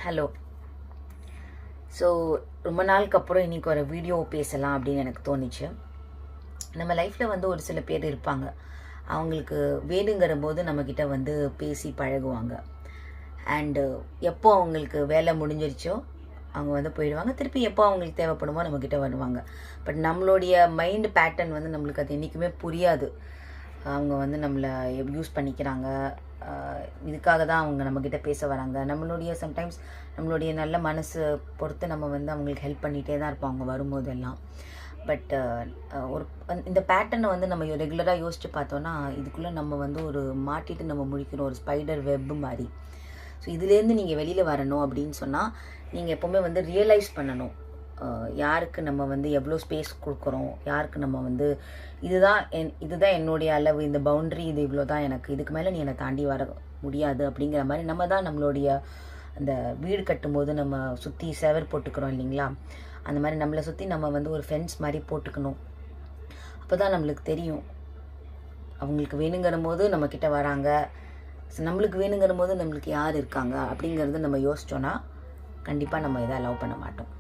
Hello. So ரொம்ப நாளுக்கு அப்புறம் இன்றைக்கி ஒரு வீடியோ பேசலாம் அப்படின்னு எனக்கு தோணுச்சு. நம்ம லைஃப்பில் வந்து ஒரு சில பேர் இருப்பாங்க, அவங்களுக்கு வேணுங்கிற போது நம்மக்கிட்ட வந்து பேசி பழகுவாங்க. அண்டு எப்போ அவங்களுக்கு வேலை முடிஞ்சிருச்சோ அவங்க வந்து போயிடுவாங்க. திருப்பி எப்போ அவங்களுக்கு தேவைப்படுமோ நம்மக்கிட்ட வருவாங்க. பட் நம்மளுடைய மைண்டு பேட்டர்ன் வந்து நம்மளுக்கு அது என்றைக்குமே புரியாது. அவங்க வந்து நம்மளை யூஸ் பண்ணிக்கிறாங்க, இதுக்காக தான் அவங்க நம்மக்கிட்ட பேச வராங்க. நம்மளுடைய சம்டைம்ஸ் நம்மளுடைய நல்ல மனசு பொறுத்து நம்ம வந்து அவங்களுக்கு ஹெல்ப் பண்ணிகிட்டே தான் இருப்போம் அவங்க வரும்போதெல்லாம். பட் ஒரு இந்த பேட்டர்னை வந்து நம்ம ரெகுலராக யோசித்து பார்த்தோன்னா இதுக்குள்ளே நம்ம வந்து ஒரு மாட்டிட்டு நம்ம முழிக்கிறோம், ஒரு ஸ்பைடர் வெப்பு மாதிரி. ஸோ இதுலேருந்து நீங்கள் வெளியில் வரணும் அப்படின்னு சொன்னால் நீங்கள் எப்போவுமே வந்து ரியலைஸ் பண்ணணும், யாருக்கு நம்ம வந்து எவ்வளோ ஸ்பேஸ் கொடுக்குறோம், யாருக்கு நம்ம வந்து இதுதான் என்னுடைய அளவு, இந்த பவுண்ட்ரி இது இவ்வளோ தான் எனக்கு, இதுக்கு மேலே நீ என்னை தாண்டி வர முடியாது அப்படிங்கிற மாதிரி நம்ம தான் நம்மளுடைய அந்த வீடு கட்டும்போது நம்ம சுற்றி செவர் போட்டுக்கிறோம் இல்லைங்களா, அந்த மாதிரி நம்மளை சுற்றி நம்ம வந்து ஒரு ஃபென்ஸ் மாதிரி போட்டுக்கணும். அப்போ தான் நம்மளுக்கு தெரியும் அவங்களுக்கு வேணுங்கிற போது நம்மக்கிட்ட வராங்க, நம்மளுக்கு வேணுங்கிற போது நம்மளுக்கு யார் இருக்காங்க அப்படிங்கிறது நம்ம யோசித்தோன்னா கண்டிப்பாக நம்ம இதை அலோவ் பண்ண மாட்டோம்.